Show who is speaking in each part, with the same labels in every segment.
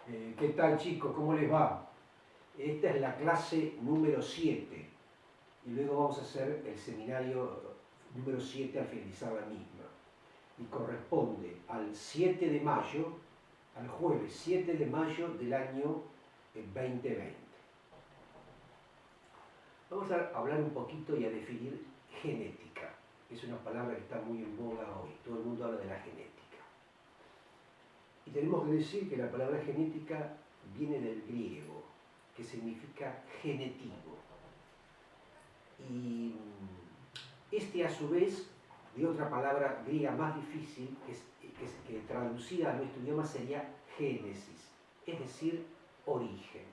Speaker 1: ¿Qué tal, chicos? ¿Cómo les va? Esta es la clase número 7 y luego vamos a hacer el seminario número 7 al finalizar la misma. Y corresponde al 7 de mayo, al jueves 7 de mayo del año 2020. Vamos a hablar un poquito y a definir genética. Es una palabra que está muy en boga hoy. Todo el mundo habla de la genética. Y tenemos que decir que la palabra genética viene del griego, que significa genetivo. Y este a su vez, de otra palabra griega más difícil, que traducida a nuestro idioma sería génesis, es decir, origen.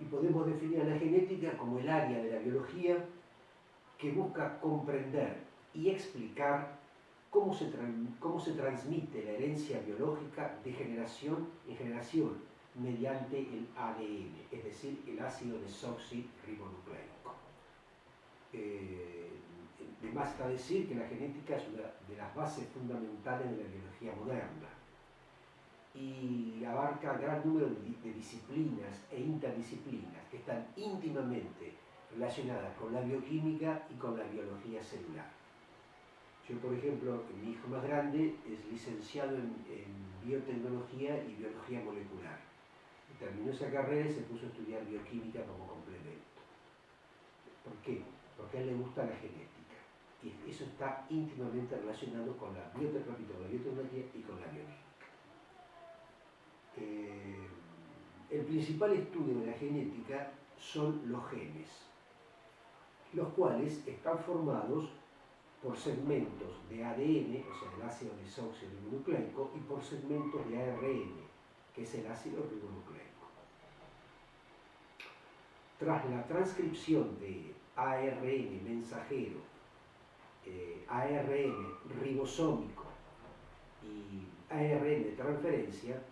Speaker 1: Y podemos definir a la genética como el área de la biología que busca comprender y explicar cómo se transmite la herencia biológica de generación en generación mediante el ADN, es decir, el ácido desoxirribonucleico. De más está decir que la genética es una de las bases fundamentales de la biología moderna y abarca gran número de disciplinas e interdisciplinas que están íntimamente relacionadas con la bioquímica y con la biología celular. Yo, por ejemplo, mi hijo más grande es licenciado en biotecnología y biología molecular. Y terminó esa carrera y se puso a estudiar bioquímica como complemento. ¿Por qué? Porque a él le gusta la genética. Y eso está íntimamente relacionado con la biotecnología y con la bioquímica. El principal estudio de la genética son los genes, los cuales están formados por segmentos de ADN, o sea, el ácido desoxirribonucleico, y por segmentos de ARN, que es el ácido ribonucleico. Tras la transcripción de ARN mensajero, ARN ribosómico y ARN de transferencia,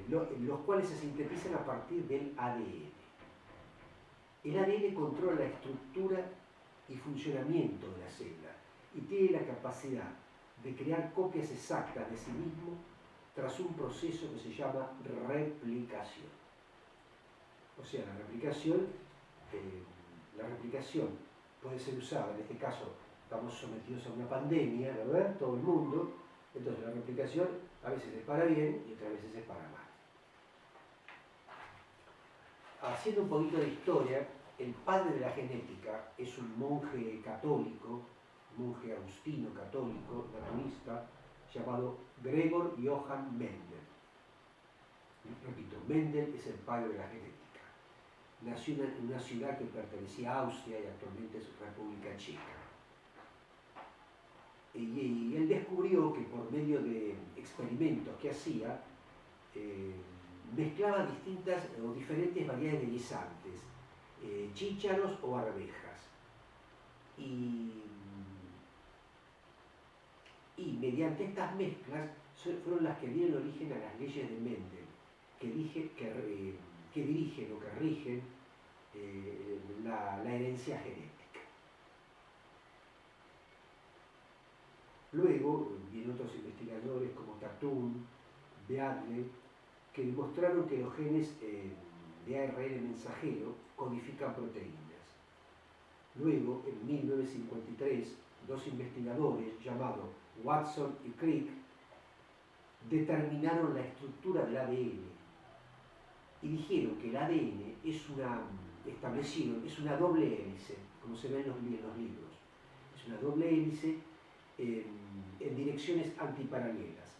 Speaker 1: los cuales se sintetizan a partir del ADN. El ADN controla la estructura y funcionamiento de la célula y tiene la capacidad de crear copias exactas de sí mismo tras un proceso que se llama replicación. O sea, la replicación puede ser usada, en este caso estamos sometidos a una pandemia, ¿verdad? Todo el mundo, entonces la replicación a veces es para bien y otras veces es para mal. Haciendo un poquito de historia, el padre de la genética es un monje católico, monje agustino católico, humanista, llamado Gregor Johann Mendel. Repito, Mendel es el padre de la genética. Nació en una ciudad que pertenecía a Austria y actualmente es República Checa. Y él descubrió que por medio de experimentos que hacía, mezclaba distintas o diferentes variedades de guisantes, chícharos o arvejas. Y mediante estas mezclas fueron las que dieron origen a las leyes de Mendel, que dirigen o que rigen la herencia genética. Luego vienen otros investigadores como Tatun, Beadle, que demostraron que los genes de ARN mensajero codifican proteínas. Luego, en 1953, dos investigadores llamados Watson y Crick determinaron la estructura del ADN y dijeron que el ADN es una doble hélice, como se ve en los libros. Es una doble hélice en direcciones antiparalelas,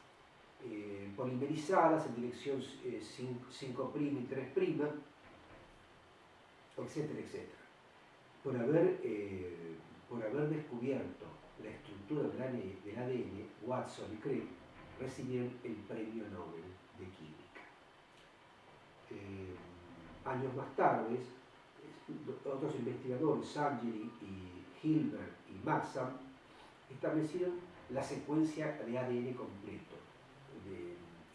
Speaker 1: polimerizadas en dirección 5' y 3', etcétera, etcétera. Por haber descubierto la estructura del ADN, Watson y Crick recibieron el Premio Nobel de Química. Años más tarde, otros investigadores, Sangeri y Hilbert y Maxam, establecieron la secuencia de ADN completo.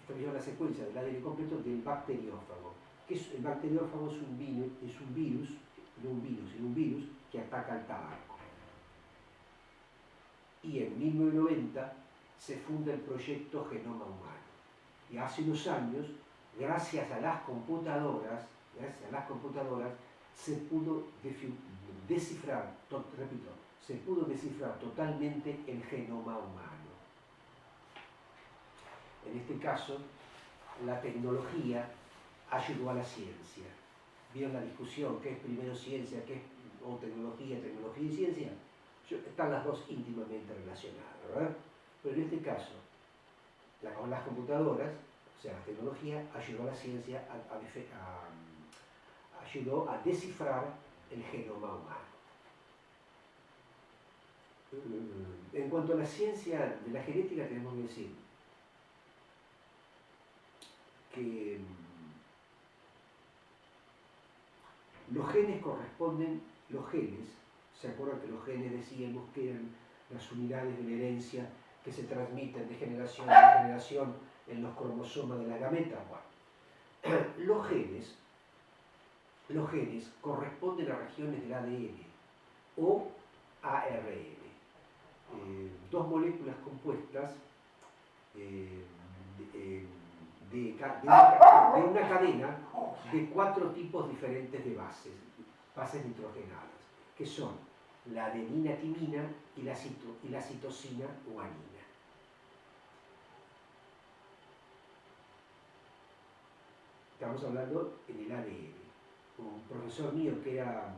Speaker 1: Establecieron la secuencia del ADN completo del bacteriófago. El bacteriófago es un virus, no un virus, sino un virus que ataca al tabaco. Y en 1990 se funda el proyecto Genoma Humano. Y hace unos años, gracias a las computadoras, se pudo descifrar, repito, se pudo descifrar totalmente el genoma humano. En este caso, la tecnología ayudó a la ciencia. ¿Vieron la discusión? ¿Qué es primero ciencia? ¿Qué es o tecnología y ciencia? Están las dos íntimamente relacionadas, ¿verdad? Pero en este caso, con las computadoras, o sea, la tecnología ayudó a la ciencia ayudó a descifrar el genoma humano. En cuanto a la ciencia de la genética, tenemos que decir que los genes corresponden, ¿se acuerdan que los genes decíamos que eran las unidades de la herencia que se transmiten de generación en generación en los cromosomas de la gameta? Bueno, los genes corresponden a regiones del ADN o ARN, dos moléculas compuestas de una cadena de 4 tipos diferentes de bases nitrogenadas, que son la adenina-timina y la citosina guanina. Estamos hablando en el ADN. Un profesor mío que era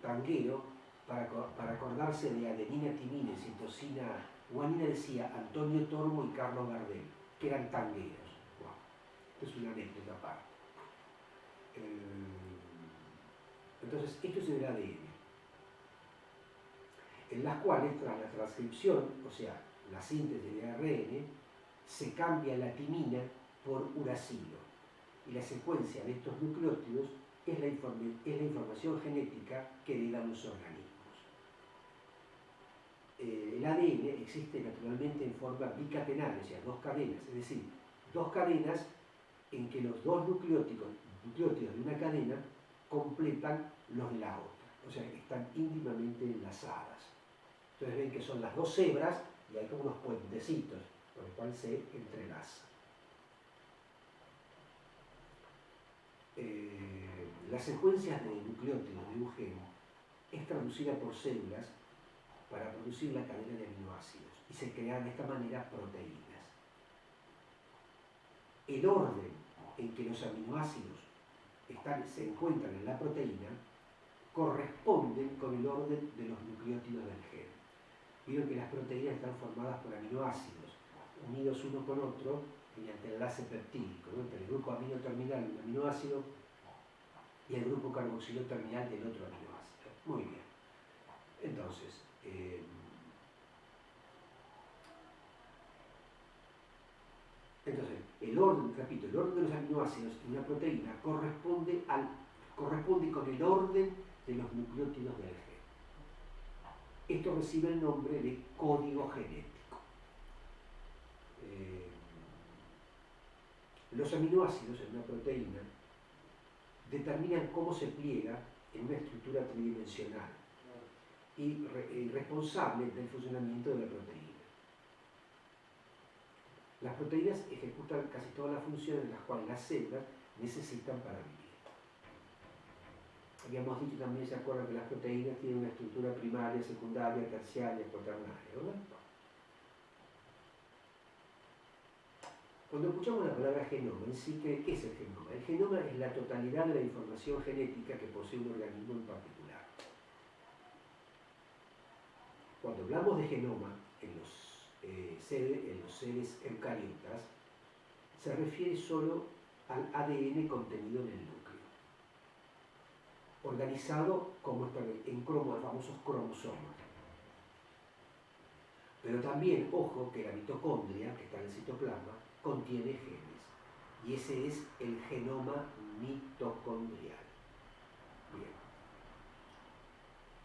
Speaker 1: tanguero, para acordarse de adenina-timina y citosina guanina decía Antonio Tormo y Carlos Gardel, que eran tangueros. Wow. Esto es una anécdota aparte. Entonces, esto es el ADN, en las cuales, tras la transcripción, o sea, la síntesis de ARN, se cambia la timina por uracilo. Y la secuencia de estos nucleótidos es la información genética que heredan los organismos. El ADN existe naturalmente en forma bicatenal, o sea, 2 cadenas, es decir, 2 cadenas en que los 2 nucleótidos de una cadena completan los de la otra, o sea, que están íntimamente enlazadas. Entonces ven que son las 2 hebras y hay como unos puentecitos, por el cual se entrelazan. Las secuencias de nucleótidos de un gen es traducida por células para producir la cadena de aminoácidos y se crean de esta manera proteínas. El orden en que los aminoácidos se encuentran en la proteína corresponden con el orden de los nucleótidos del gen. Vieron que las proteínas están formadas por aminoácidos unidos uno con otro mediante enlace peptídico, ¿no? Entre el grupo amino terminal de un aminoácido y el grupo carboxilo terminal del otro aminoácido. Muy bien. Entonces, el orden de los aminoácidos en una proteína corresponde con el orden de los nucleótidos del gen. Esto recibe el nombre de código genético. Los aminoácidos en una proteína determinan cómo se pliega en una estructura tridimensional y responsable del funcionamiento de la proteína. Las proteínas ejecutan casi todas las funciones de las cuales las células necesitan para vivir. Habíamos dicho también, ¿se acuerdan que las proteínas tienen una estructura primaria, secundaria, terciaria, cuaternaria, ¿verdad? Cuando escuchamos la palabra genoma, en sí, ¿qué es el genoma? El genoma es la totalidad de la información genética que posee un organismo en particular. Cuando hablamos de genoma en los seres eucariotas, se refiere solo al ADN contenido en el núcleo, organizado como en famosos cromosomas. Pero también, ojo, que la mitocondria, que está en el citoplasma, contiene genes. Y ese es el genoma mitocondrial.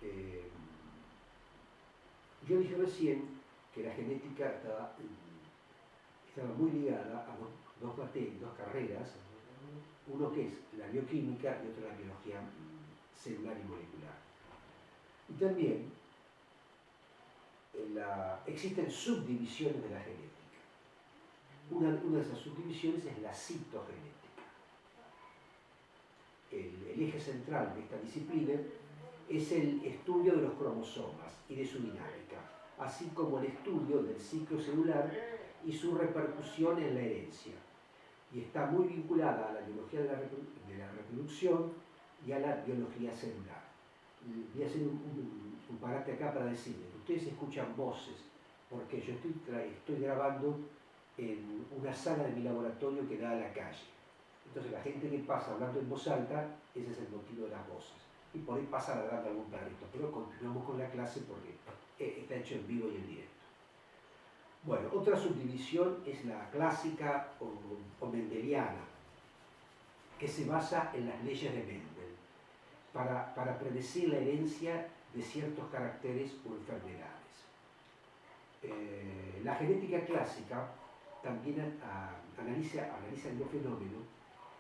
Speaker 1: Bien. Yo dije recién que la genética estaba muy ligada a dos carreras, uno que es la bioquímica y otro la biología celular y molecular. Y también existen subdivisiones de la genética. una de esas subdivisiones es la citogenética. El eje central de esta disciplina es el estudio de los cromosomas y de su dinámica, así como el estudio del ciclo celular y su repercusión en la herencia. Y está muy vinculada a la biología de la reproducción y a la biología celular. Voy a hacer un parate acá para decirles que ustedes escuchan voces, porque yo estoy grabando en una sala de mi laboratorio que da a la calle. Entonces la gente que pasa hablando en voz alta, ese es el motivo de las voces. Y por ahí pasa ladrando algún perrito, pero continuamos con la clase porque está hecho en vivo y en directo. Bueno, otra subdivisión es la clásica o mendeliana, que se basa en las leyes de Mendel, para predecir la herencia de ciertos caracteres o enfermedades. La genética clásica también analiza el fenómeno,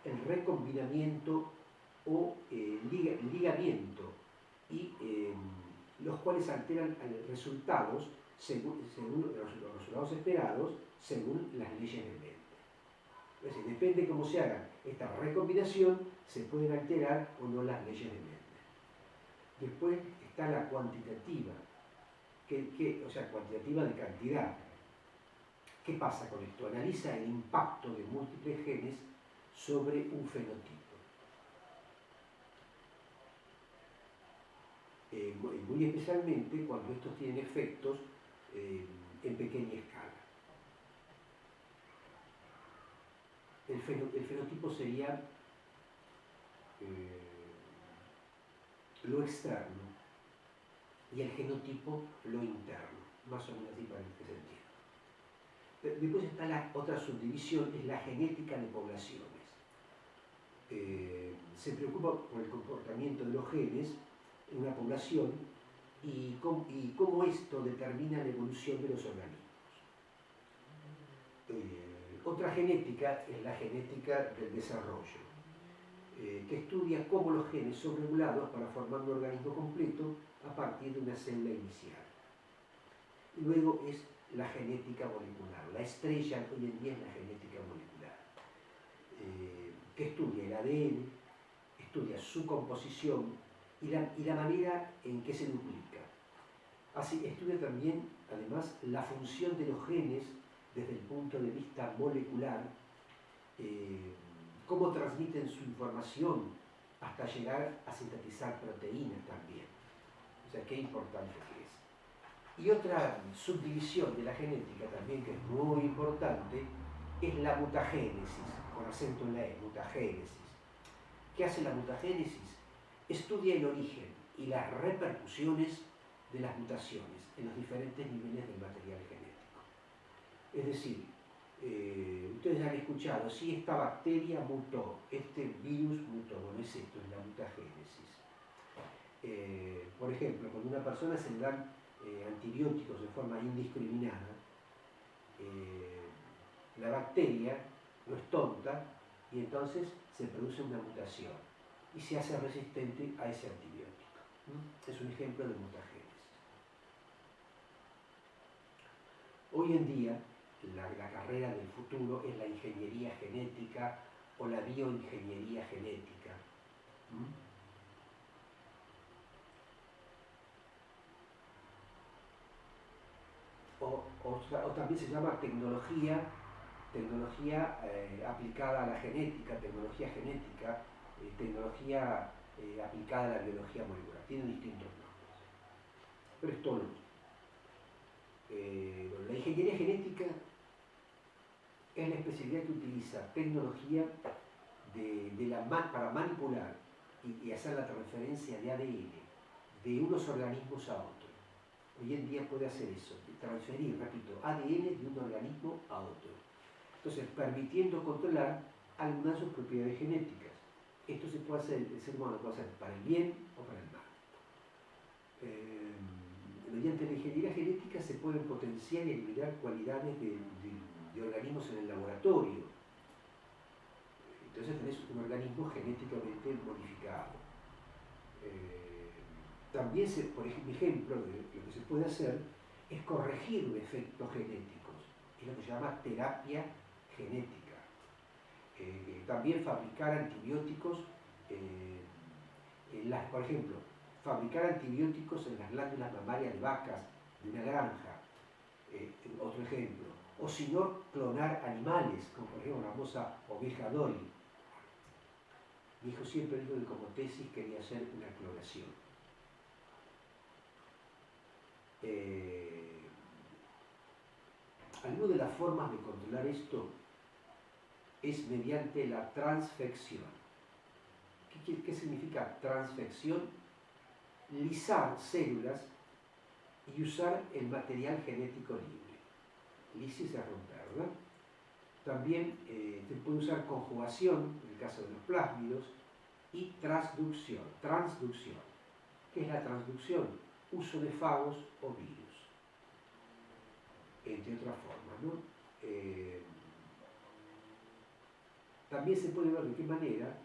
Speaker 1: el recombinamiento o ligamiento, y los cuales alteran resultados según los resultados esperados, según las leyes de Mendel. Es decir, depende cómo se haga esta recombinación, se pueden alterar o no las leyes de Mendel. Después está la cuantitativa, o sea, cuantitativa de cantidad. ¿Qué pasa con esto? Analiza el impacto de múltiples genes sobre un fenotipo. Muy especialmente cuando estos tienen efectos en pequeña escala. El fenotipo sería lo externo y el genotipo lo interno, más o menos así para que se entienda. Después está la otra subdivisión, es la genética de poblaciones. Se preocupa por el comportamiento de los genes en una población y cómo esto determina la evolución de los organismos. Otra genética es la genética del desarrollo, que estudia cómo los genes son regulados para formar un organismo completo a partir de una célula inicial. Y luego es la genética molecular. La estrella hoy en día es la genética molecular, que estudia el ADN, estudia su composición y la manera en que se duplica. Así estudia también, además, la función de los genes desde el punto de vista molecular, cómo transmiten su información hasta llegar a sintetizar proteínas también. O sea, qué importante que es. Y otra subdivisión de la genética también que es muy importante es la mutagénesis, con acento en la E, mutagénesis. ¿Qué hace la mutagénesis? Estudia el origen y las repercusiones de las mutaciones en los diferentes niveles del material genético. Es decir, ustedes han escuchado, si esta bacteria mutó, este virus mutó, bueno, es esto, es la mutagénesis. Por ejemplo, cuando a una persona se le dan antibióticos de forma indiscriminada, la bacteria no es tonta y entonces se produce una mutación y se hace resistente a ese antibiótico. Es un ejemplo de mutagénesis. Hoy en día, la carrera del futuro es la ingeniería genética o la bioingeniería genética. O también se llama tecnología aplicada a la genética, tecnología genética, tecnología aplicada a la biología molecular. Tienen distintos nombres, pero es todo lo mismo. La ingeniería genética es la especialidad que utiliza tecnología para manipular y hacer la transferencia de ADN de unos organismos a otros. Hoy en día puede hacer eso, transferir, repito, ADN de un organismo a otro. Entonces, permitiendo controlar algunas de sus propiedades genéticas. Esto se puede hacer, el ser humano lo puede hacer para el bien o para el mal. Mediante la ingeniería genética se pueden potenciar y eliminar cualidades de organismos en el laboratorio. Entonces tenés un organismo genéticamente modificado. También, por ejemplo, lo que se puede hacer es corregir efectos genéticos. Es lo que se llama terapia genética. También fabricar antibióticos, por ejemplo, fabricar antibióticos en las glándulas mamarias de vacas de una granja, otro ejemplo. O si no, clonar animales, como por ejemplo la famosa oveja Dolly. Mi hijo siempre dijo que como tesis quería hacer una clonación. Alguna de las formas de controlar esto es mediante la transfección. ¿Qué significa transfección? Lisar células y usar el material genético libre. Lisis es romper, ¿verdad? También se puede usar conjugación, en el caso de los plásmidos, y transducción. Transducción. ¿Qué es la transducción? Uso de fagos o virus, entre otras formas, ¿no? También se puede ver de qué manera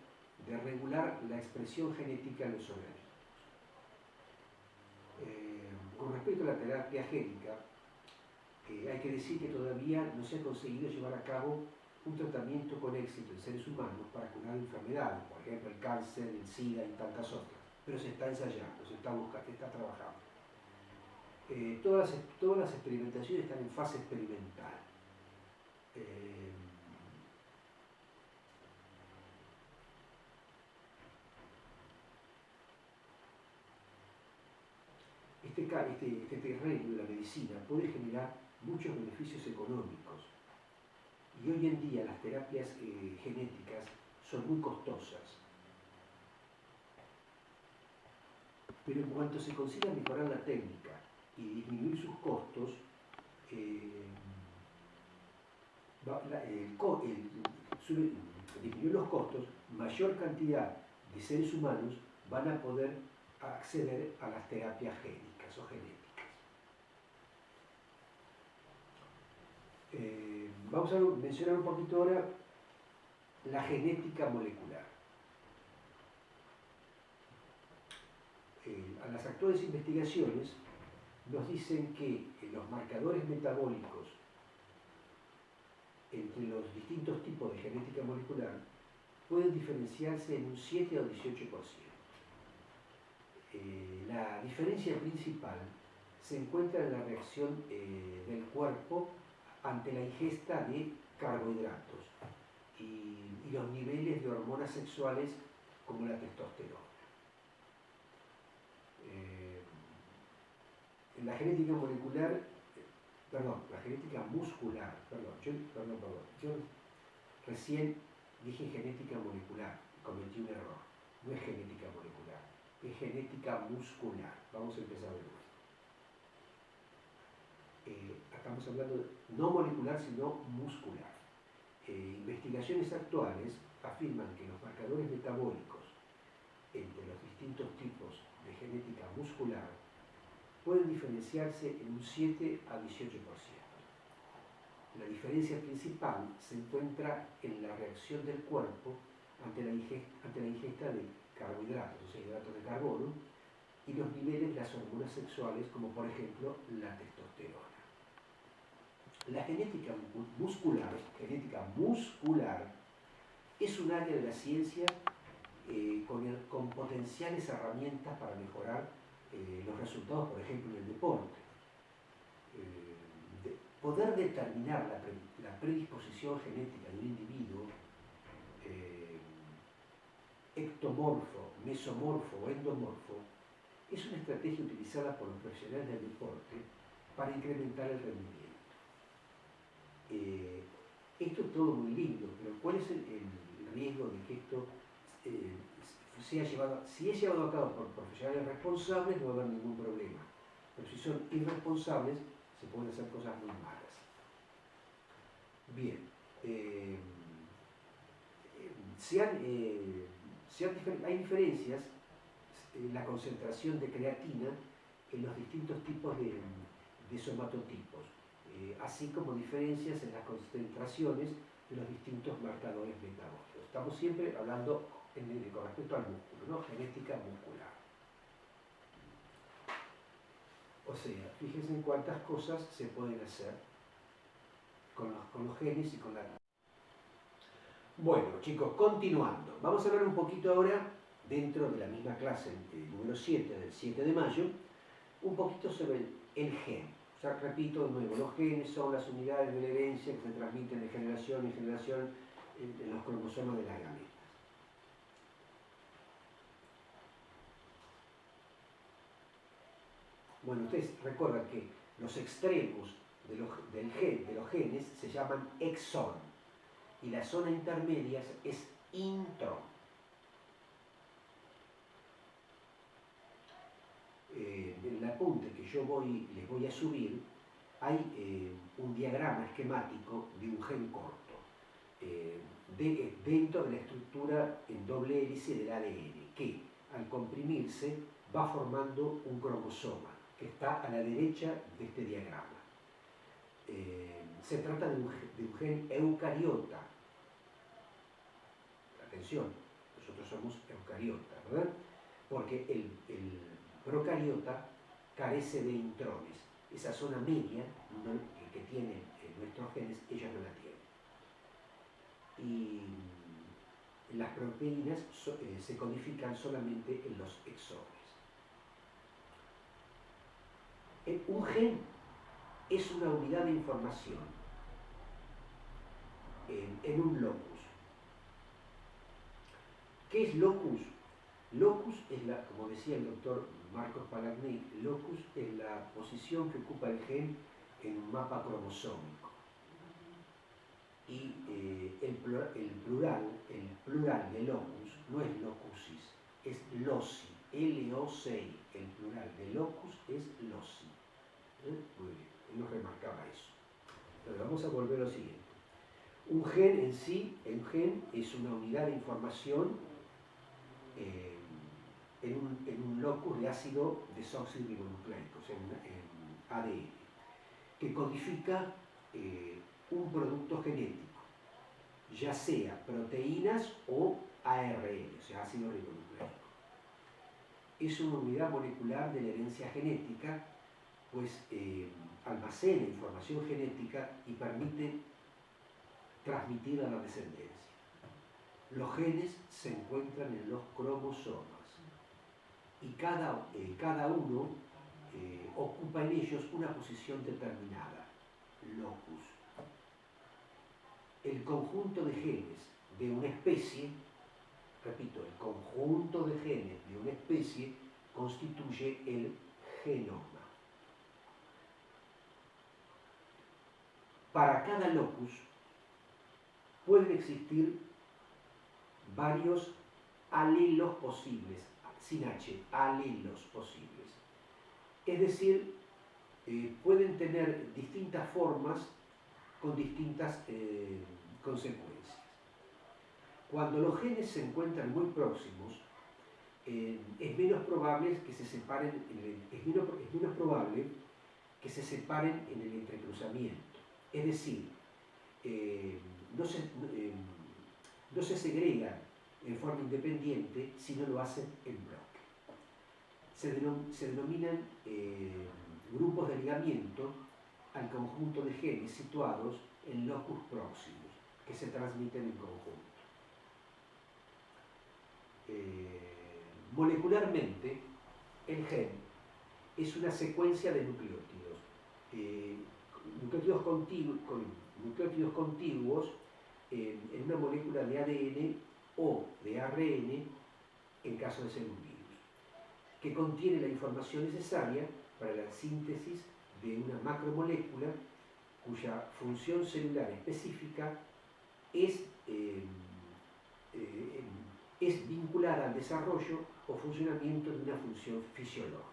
Speaker 1: de regular la expresión genética en los organismos. Con respecto a la terapia génica, hay que decir que todavía no se ha conseguido llevar a cabo un tratamiento con éxito en seres humanos para curar enfermedades, por ejemplo el cáncer, el SIDA y tantas otras, pero se está ensayando, se está buscando, se está trabajando. Todas las experimentaciones están en fase experimental. Este terreno de la medicina puede generar muchos beneficios económicos y hoy en día las terapias genéticas son muy costosas. Pero en cuanto se consiga mejorar la técnica y disminuir sus costos, disminuir los costos, mayor cantidad de seres humanos van a poder acceder a las terapias génicas o genéticas. Vamos a mencionar un poquito ahora la genética molecular. A las actuales investigaciones nos dicen que los marcadores metabólicos entre los distintos tipos de genética molecular pueden diferenciarse en un 7 o 18%. La diferencia principal se encuentra en la reacción del cuerpo ante la ingesta de carbohidratos y los niveles de hormonas sexuales como la testosterona. En la genética molecular, la genética muscular, yo recién dije genética molecular, cometí un error, no es genética molecular, es genética muscular. Vamos a empezar de nuevo. Estamos hablando de, no molecular, sino muscular. Investigaciones actuales afirman que los marcadores metabólicos entre los distintos tipos de genética muscular pueden diferenciarse en un 7 a 18%. La diferencia principal se encuentra en la reacción del cuerpo ante la ingesta de carbohidratos, o sea, hidratos de carbono, y los niveles de las hormonas sexuales, como por ejemplo la testosterona. La genética muscular es un área de la ciencia con potenciales herramientas para mejorar los resultados, por ejemplo, en el deporte. Poder determinar la predisposición genética de un individuo, ectomorfo, mesomorfo o endomorfo, es una estrategia utilizada por los profesionales del deporte para incrementar el rendimiento. Esto es todo muy lindo, pero ¿cuál es el riesgo de que esto sea llevado? Si es llevado a cabo por profesionales responsables, no va a haber ningún problema. Pero si son irresponsables, se pueden hacer cosas muy malas. Bien. Hay diferencias en la concentración de creatina en los distintos tipos de somatotipos, así como diferencias en las concentraciones de los distintos marcadores metabólicos. Estamos siempre hablando con respecto al músculo, ¿no? Genética muscular. O sea, fíjense en cuántas cosas se pueden hacer con los genes y con la Bueno, chicos, continuando. Vamos a hablar un poquito ahora, dentro de la misma clase número 7, del 7 de mayo, un poquito sobre el gen. O sea, repito de nuevo, los genes son las unidades de la herencia que se transmiten de generación en generación en los cromosomas de las gametas. Bueno, ustedes recuerdan que los extremos de los genes se llaman exón y la zona intermedia es intrón. En el apunte que yo les voy a subir, hay un diagrama esquemático de un gen corto, dentro de la estructura en doble hélice del ADN, que al comprimirse va formando un cromosoma, que está a la derecha de este diagrama. Se trata de un gen eucariota. Atención, nosotros somos eucariotas, ¿verdad? Porque el procariota carece de intrones. Esa zona media que tienen nuestros genes, ellos no la tienen. Y las proteínas se codifican solamente en los exones. Un gen es una unidad de información en un locus. ¿Qué es locus? Locus es como decía el doctor Marcos Palagni, locus es la posición que ocupa el gen en un mapa cromosómico. Y el plural de locus no es locusis, es loci, L-O-C-I. El plural de locus es loci. Muy bien, él nos remarcaba eso. Pero vamos a volver a lo siguiente. Un gen en sí, el gen es una unidad de información en un locus de ácido desoxirribonucleico, o sea, en ADN, que codifica un producto genético, ya sea proteínas o ARN, o sea, ácido ribonucleico. Es una unidad molecular de la herencia genética, pues almacena información genética y permite transmitir a la descendencia. Los genes se encuentran en los cromosomas y cada uno ocupa en ellos una posición determinada, locus. El conjunto de genes de una especie, repito, el conjunto de genes de una especie constituye el genoma. Para cada locus pueden existir varios alelos posibles, sin H, alelos posibles. Es decir, pueden tener distintas formas con distintas consecuencias. Cuando los genes se encuentran muy próximos, es menos probable que se separen en el entrecruzamiento. Es decir, no se segregan en forma independiente si no lo hacen en bloque. Se denominan grupos de ligamiento al conjunto de genes situados en locus próximos, que se transmiten en conjunto. Molecularmente, el gen es una secuencia de nucleótidos. Nucleótidos contiguos en una molécula de ADN o de ARN en caso de ser un virus, que contiene la información necesaria para la síntesis de una macromolécula cuya función celular específica es vinculada al desarrollo o funcionamiento de una función fisiológica.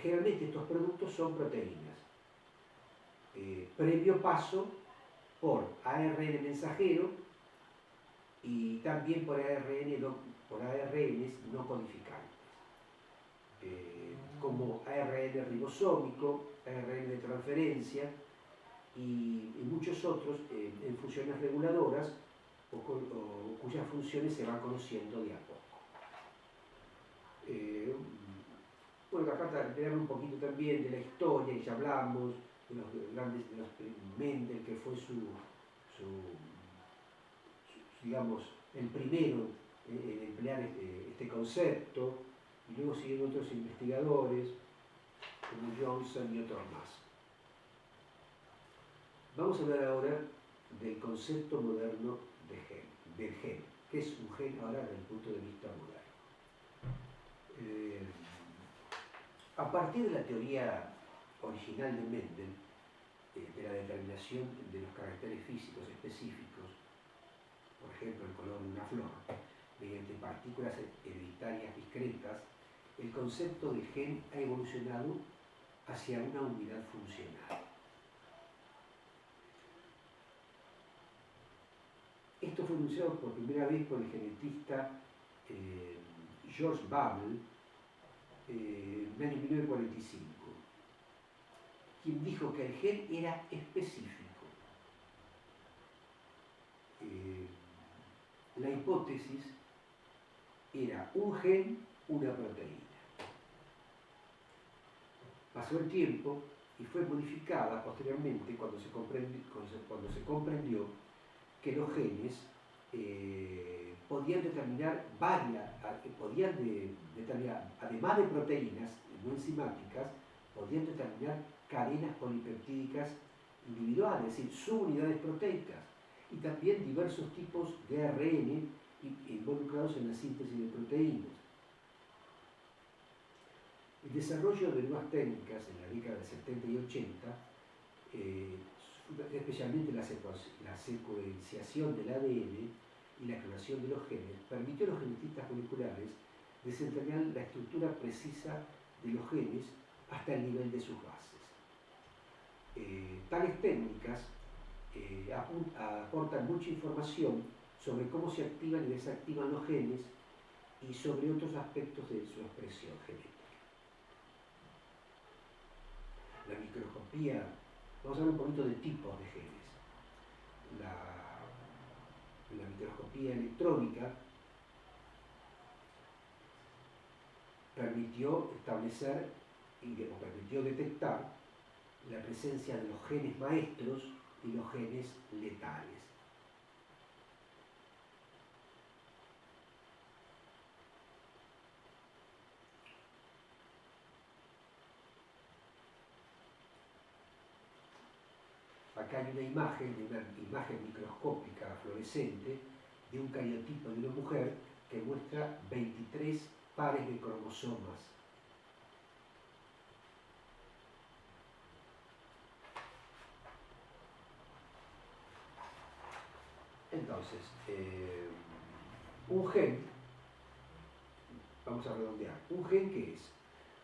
Speaker 1: Generalmente estos productos son proteínas, previo paso por ARN mensajero y también por ARNs no codificantes, como ARN ribosómico, ARN de transferencia y muchos otros en funciones reguladoras o cuyas funciones se van conociendo de a poco. Bueno, acá leer un poquito también de la historia, y ya hablamos, de los Mendel, que fue digamos, el primero en emplear este concepto, y luego siguieron otros investigadores, como Johnson y otros más. Vamos a hablar ahora del concepto moderno del gen. ¿Qué es un gen ahora desde el punto de vista moderno? A partir de la teoría original de Mendel, de la determinación de los caracteres físicos específicos, por ejemplo el color de una flor, mediante partículas hereditarias discretas, el concepto de gen ha evolucionado hacia una unidad funcional. Esto fue anunciado por primera vez por el genetista George Babel en el año 1945, quien dijo que el gen era específico. La hipótesis era un gen, una proteína. Pasó el tiempo y fue modificada posteriormente cuando se comprendió que los genes podían determinar además de proteínas no enzimáticas, podían determinar cadenas polipeptídicas individuales, es decir, subunidades proteicas, y también diversos tipos de ARN involucrados en la síntesis de proteínas. El desarrollo de nuevas técnicas en la década de 70 y 80, especialmente la secuenciación del ADN y la clonación de los genes, permitió a los genetistas moleculares desentrañar la estructura precisa de los genes hasta el nivel de sus bases. Tales técnicas aportan mucha información sobre cómo se activan y desactivan los genes y sobre otros aspectos de su expresión genética. La microscopía, vamos a hablar un poquito de tipos de genes. La microscopía electrónica permitió establecer o permitió detectar la presencia de los genes maestros y los genes letales. Acá hay una imagen microscópica fluorescente de un cariotipo de una mujer que muestra 23 pares de cromosomas. Entonces, un gen, vamos a redondear, ¿un gen qué es?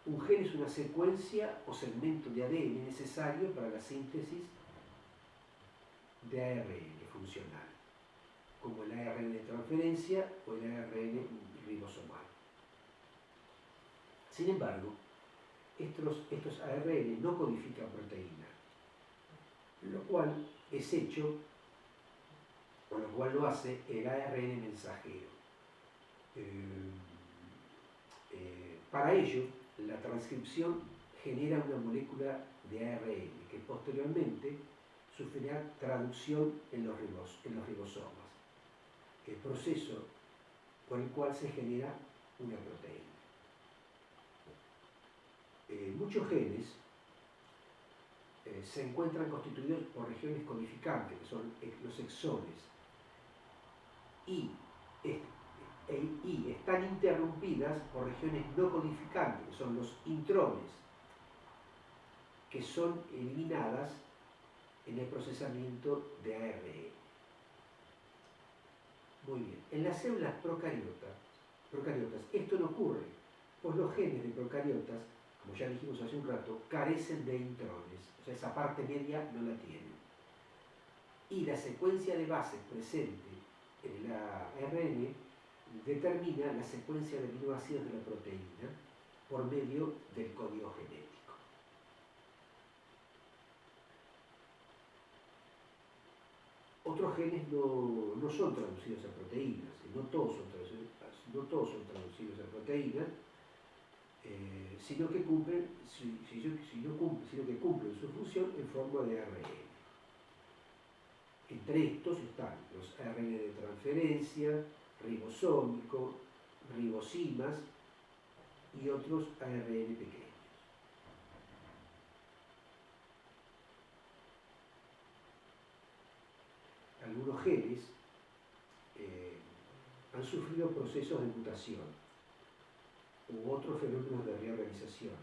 Speaker 1: Un gen es una secuencia o segmento de ADN necesario para la síntesis de ARN funcional, como el ARN de transferencia o el ARN ribosomal. Sin embargo, estos ARN no codifican proteína, lo cual es hecho, o lo cual lo hace el ARN mensajero. Para ello, la transcripción genera una molécula de ARN que posteriormente sufrirá traducción en los ribosomas, el proceso por el cual se genera una proteína. Muchos genes se encuentran constituidos por regiones codificantes, que son los exones, y están interrumpidas por regiones no codificantes, que son los intrones, que son eliminadas en el procesamiento de ARN. Muy bien, en las células procariotas esto no ocurre, pues los genes de procariotas, como ya dijimos hace un rato, carecen de intrones, o sea, esa parte media no la tienen. Y la secuencia de bases presente en el ARN determina la secuencia de aminoácidos de la proteína por medio del código genético. Otros genes no son traducidos a proteínas, no todos son traducidos a proteínas. sino que cumplen su función en forma de ARN. Entre estos están los ARN de transferencia, ribosómico, ribosimas y otros ARN pequeños. Algunos genes han sufrido procesos de mutación u otros fenómenos de reorganización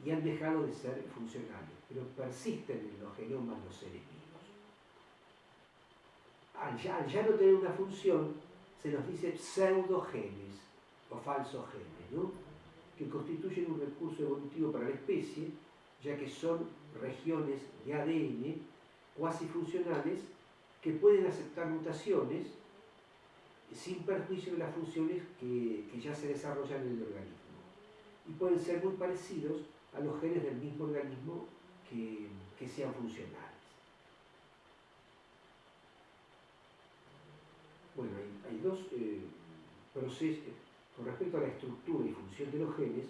Speaker 1: y han dejado de ser funcionales, pero persisten en los genomas de los seres vivos. Al ya no tener una función, se nos dice pseudogenes o falsos genes, ¿no? Que constituyen un recurso evolutivo para la especie, ya que son regiones de ADN cuasi funcionales que pueden aceptar mutaciones sin perjuicio de las funciones que ya se desarrollan en el organismo. Y pueden ser muy parecidos a los genes del mismo organismo que sean funcionales. Bueno, hay dos procesos. Con respecto a la estructura y función de los genes,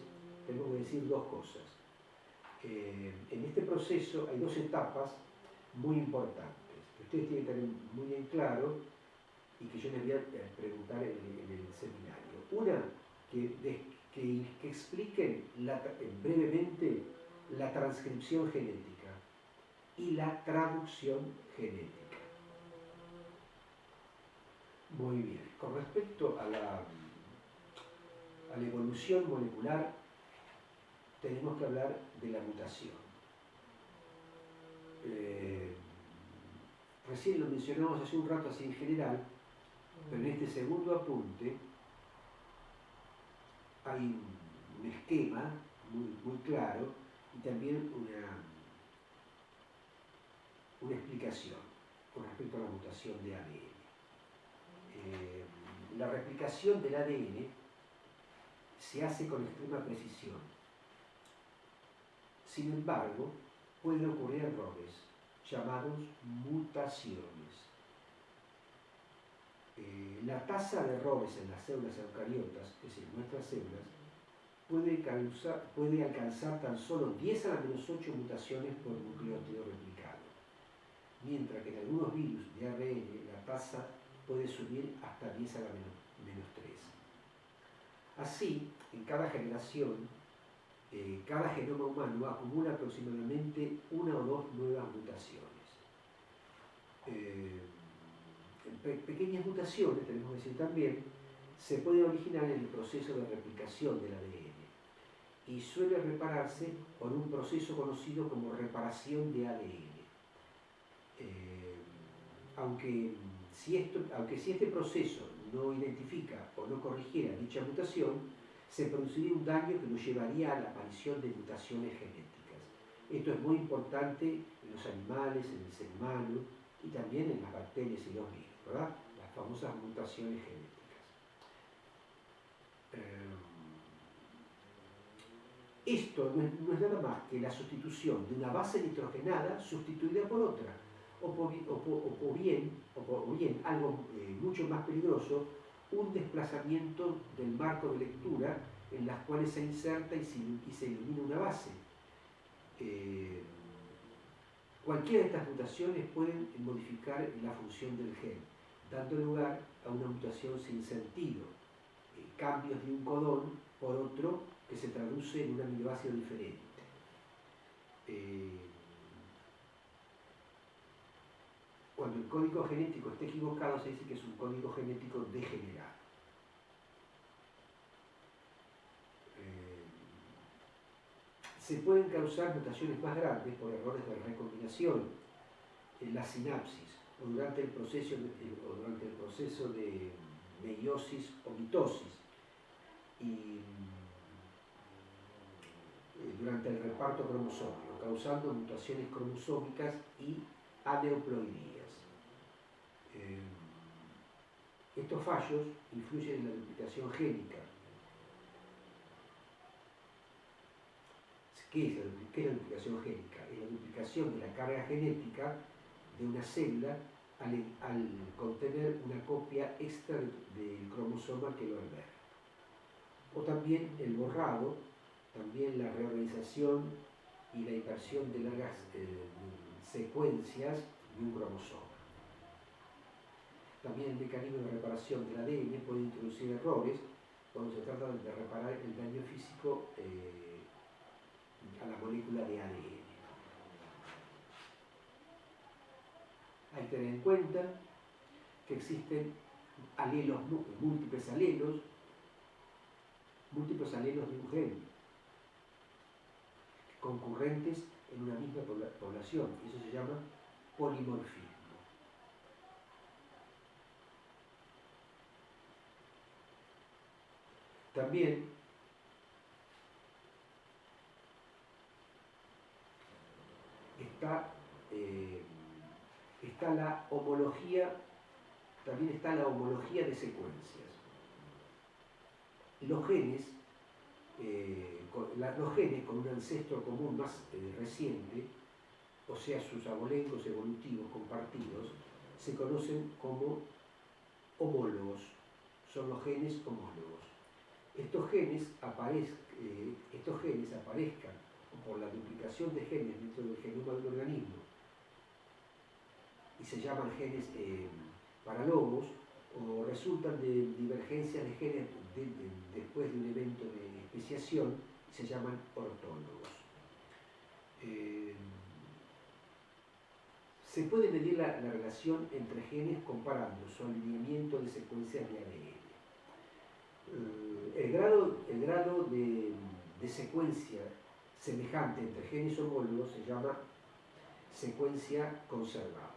Speaker 1: tenemos que decir dos cosas. En este proceso hay dos etapas muy importantes, que ustedes tienen que tener muy bien claro y que yo les voy a preguntar en el seminario. Una, que expliquen brevemente la transcripción genética y la traducción genética. Muy bien. Con respecto a la evolución molecular, tenemos que hablar de la mutación. Recién lo mencionamos hace un rato así en general, pero en este segundo apunte hay un esquema muy claro y también una explicación con respecto a la mutación de ADN. La replicación del ADN se hace con extrema precisión. Sin embargo, pueden ocurrir errores llamados mutaciones. La tasa de errores en las células eucariotas, es decir, nuestras células, puede alcanzar tan solo 10 a la menos 8 mutaciones por nucleótido replicado, mientras que en algunos virus de ARN la tasa puede subir hasta 10 a la menos 3. Así, en cada generación, cada genoma humano acumula aproximadamente una o dos nuevas mutaciones. Pequeñas mutaciones, tenemos que decir también, se pueden originar en el proceso de replicación del ADN y suele repararse por un proceso conocido como reparación de ADN. Aunque si este proceso no identifica o no corrigiera dicha mutación, se produciría un daño que nos llevaría a la aparición de mutaciones genéticas. Esto es muy importante en los animales, en el ser humano y también en las bacterias y los virus, ¿verdad? Las famosas mutaciones genéticas. Esto no es nada más que la sustitución de una base nitrogenada sustituida por otra, o bien algo mucho más peligroso, un desplazamiento del marco de lectura en las cuales se inserta y se elimina una base. Cualquiera de estas mutaciones pueden modificar la función del gen, dando lugar a una mutación sin sentido, cambios de un codón por otro que se traduce en un aminoácido diferente. Cuando el código genético esté equivocado, se dice que es un código genético degenerado. Se pueden causar mutaciones más grandes por errores de recombinación en la sinapsis o durante el proceso de meiosis o mitosis y durante el reparto cromosómico, causando mutaciones cromosómicas y aneuploidías. Estos fallos influyen en la duplicación génica. ¿Qué es la duplicación génica? Es la duplicación de la carga genética de una célula al contener una copia extra del cromosoma que lo alberga. o también el borrado, también la reorganización y la inversión de largas secuencias de un cromosoma. También el mecanismo de reparación del ADN puede introducir errores cuando se trata de reparar el daño físico a la molécula de ADN. Hay que tener en cuenta que existen alelos, múltiples alelos de un gen, concurrentes en una misma población, y eso se llama polimorfismo. También está la homología, de secuencias. Los genes con un ancestro común más reciente, o sea, sus abolengos evolutivos compartidos, se conocen como homólogos, son los genes homólogos. Estos genes aparezcan por la duplicación de genes dentro del genoma de un organismo y se llaman genes paralogos, o resultan de divergencias de genes después de un evento de especiación y se llaman ortólogos. Se puede medir la relación entre genes comparando su alineamiento de secuencias de ADN. El grado de secuencia semejante entre genes homólogos se llama secuencia conservada.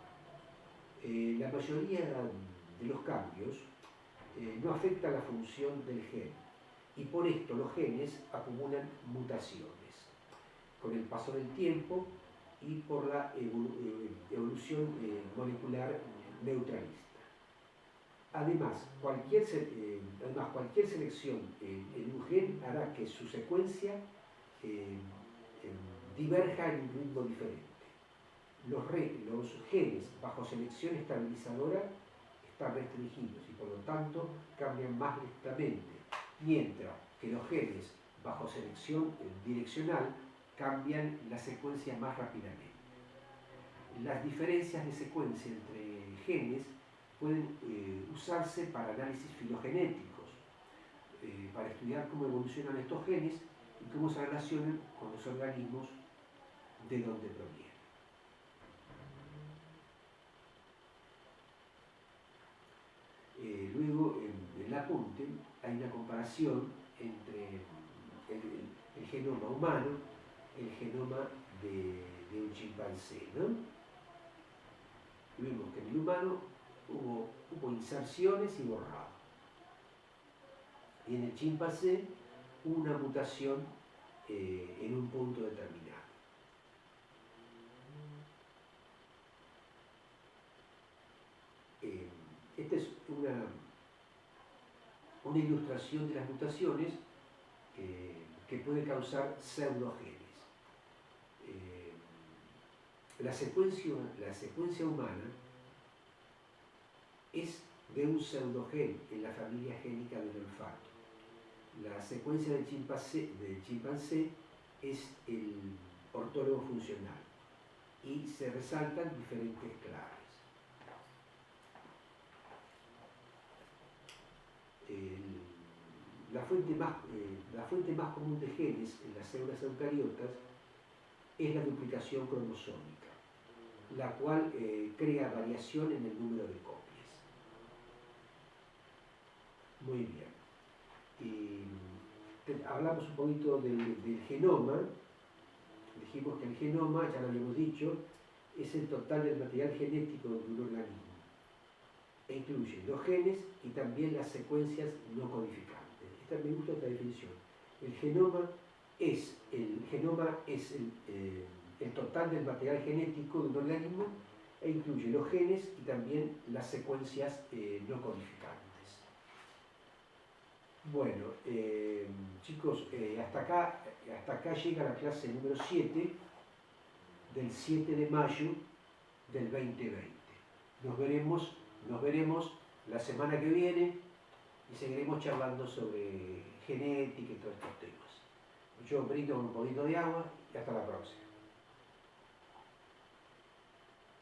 Speaker 1: La mayoría de los cambios no afecta la función del gen y por esto los genes acumulan mutaciones con el paso del tiempo y por la evolución molecular neutralista. Además, cualquier selección en un gen hará que su secuencia diverja en un ritmo diferente. Los genes bajo selección estabilizadora están restringidos y por lo tanto cambian más lentamente, mientras que los genes bajo selección direccional cambian la secuencia más rápidamente. Las diferencias de secuencia entre genes pueden usarse para análisis filogenéticos, para estudiar cómo evolucionan estos genes y cómo se relacionan con los organismos de donde provienen. Luego, en el apunte, hay una comparación entre el genoma humano y el genoma de un chimpancé, ¿no? Vimos que en el humano hubo inserciones y borrado. Y en el chimpancé hubo una mutación en un punto determinado. Esta es una ilustración de las mutaciones que puede causar pseudogenes. La secuencia humana es de un pseudogen en la familia génica del olfato. La secuencia del chimpancé es el ortólogo funcional y se resaltan diferentes claves. La fuente más común de genes en las células eucariotas es la duplicación cromosómica, la cual crea variación en el número de copias. Muy bien. Hablamos un poquito del genoma. Dijimos que el genoma, ya lo habíamos dicho, es el total del material genético de un organismo e incluye los genes y también las secuencias no codificantes. Me gusta esta definición. El genoma es el total del material genético de un organismo e incluye los genes y también las secuencias no codificantes. Bueno, chicos, hasta acá llega la clase número 7 del 7 de mayo del 2020. Nos veremos la semana que viene y seguiremos charlando sobre genética y todos estos temas. Yo brindo con un poquito de agua y hasta la próxima.